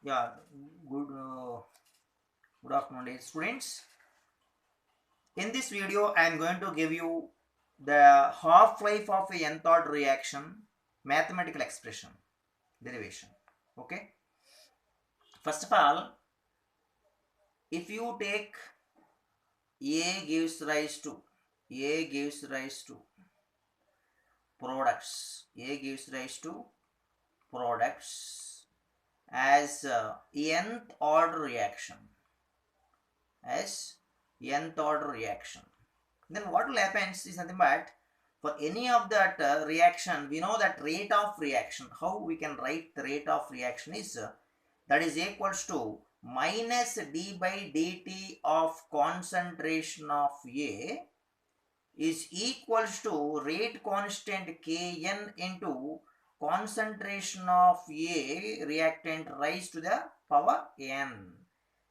Yeah, good good afternoon, dear students. In this video, I am going to give you the half-life of a nth order reaction mathematical expression derivation. Okay. First of all, if you take A gives rise to products. A gives rise to products as nth order reaction. As nth order reaction. Then what will happen is nothing but for any of that reaction, we know that rate of reaction. How we can write the rate of reaction is that is equals to minus d by dt of concentration of A is equals to rate constant Kn into concentration of A reactant raised to the power n.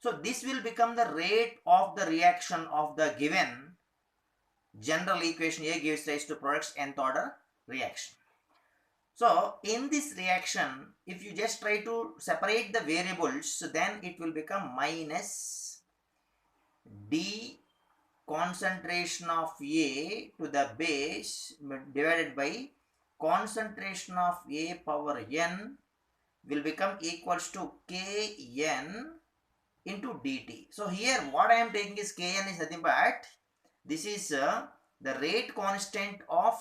So this will become the rate of the reaction of the given general equation. A gives rise to products nth order reaction. So in this reaction, if you just try to separate the variables, then it will become minus d concentration of A to the base divided by concentration of A power n will become equals to Kn into dt. So here what I am taking is Kn is nothing but this is the rate constant of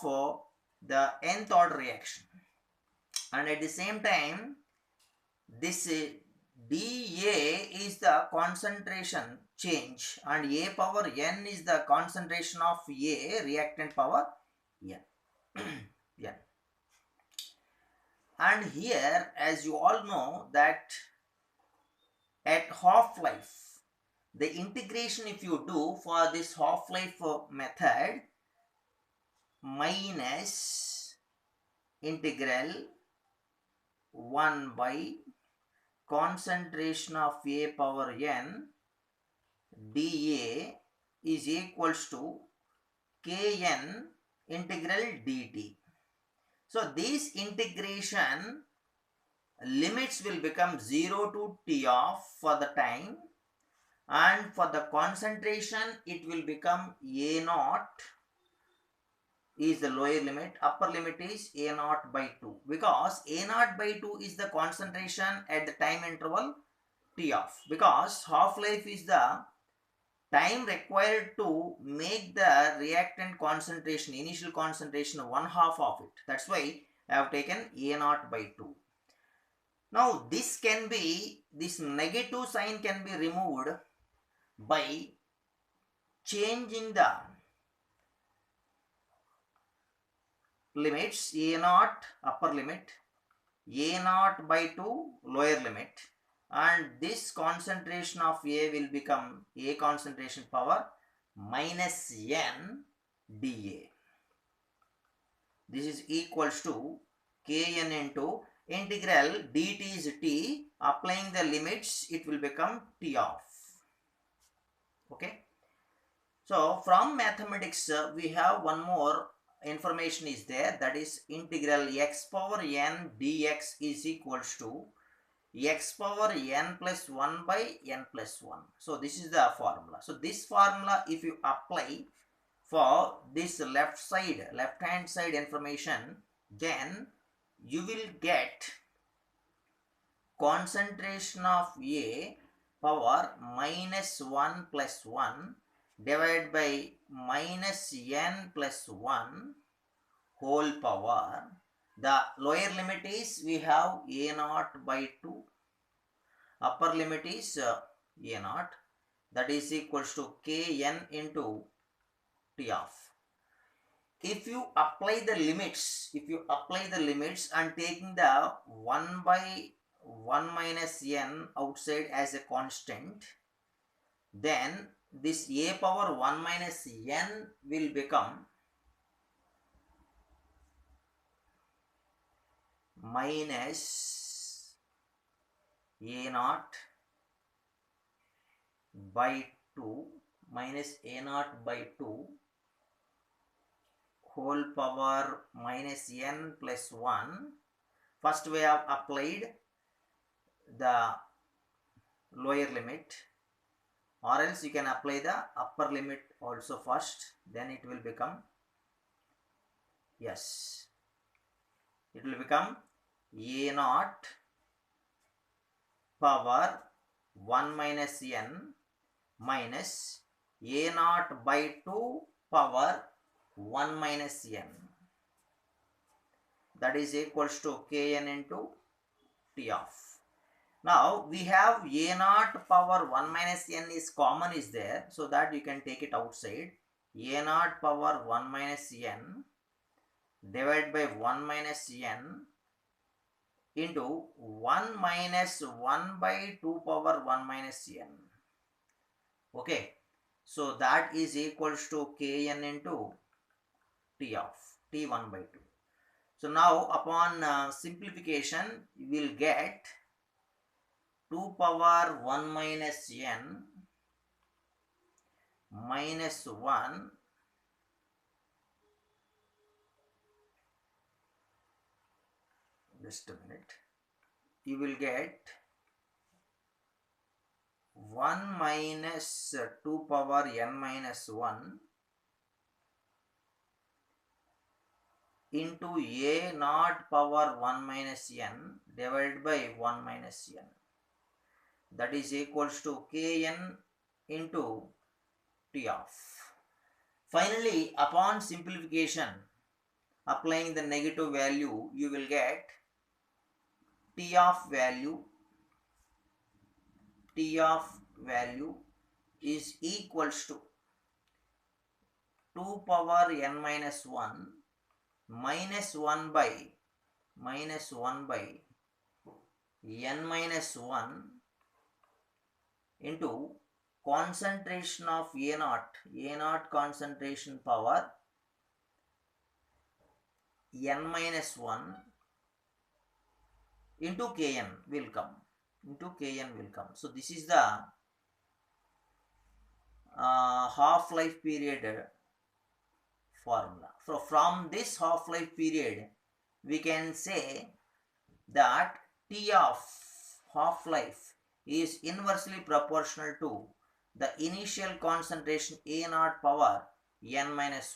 the nth order reaction, and at the same time this dA is the concentration change and A power n is the concentration of A reactant power n. n. And here, as you all know, that at half-life, the integration if you do for this half-life method, minus integral 1 by concentration of A power n dA is equals to Kn integral dt. So this integration limits will become 0 to T of for the time, and for the concentration it will become A naught is the lower limit, upper limit is A naught by 2, because A naught by 2 is the concentration at the time interval T of, because half-life is the time required to make the reactant concentration, initial concentration, 1/2 of it. That's why I have taken A naught by 2. Now this can be, this negative sign can be removed by changing the limits. A naught upper limit, A naught by 2 lower limit, and this concentration of A will become A concentration power minus n dA. This is equals to Kn into integral dt is t, applying the limits it will become T of. Okay. So from mathematics we have one more information is there, that is integral x power n dx is equals to x power n plus 1 by n plus 1. So this is the formula. So this formula if you apply for this left hand side information, then you will get concentration of A power minus 1 plus 1 divided by minus n plus 1 whole power. The lower limit is we have A naught by 2, upper limit is A naught, that is equals to Kn into T of. If you apply the limits, and taking the 1 by 1 minus n outside as a constant, then this A power 1 minus n will become minus A naught by 2 minus A naught by 2 whole power minus n plus 1. First we have applied the lower limit, or else you can apply the upper limit also first, then it will become, yes, it will become a naught power 1 minus n minus a naught by 2 power 1 minus n, that is equals to kn into t of. Now we have a naught power 1 minus n is common is there, so that you can take it outside. A naught power 1 minus n divided by 1 minus n into 1 minus 1 by 2 power 1 minus n. Okay, so that is equals to kn into t of t1 by 2. So now upon simplification, you will get 2 power 1 minus n minus 1 just a minute, you will get 1 minus 2 power n minus 1 into a naught power 1 minus n divided by 1 minus n, that is equals to kn into t of. Finally, upon simplification, applying the negative value, you will get t of value is equals to 2 power n minus 1 minus 1 by n minus 1 into concentration of a naught concentration power n minus 1 into kn will come. So this is the half-life period formula. So from this half-life period, we can say that T of half-life is inversely proportional to the initial concentration A naught power n minus 1.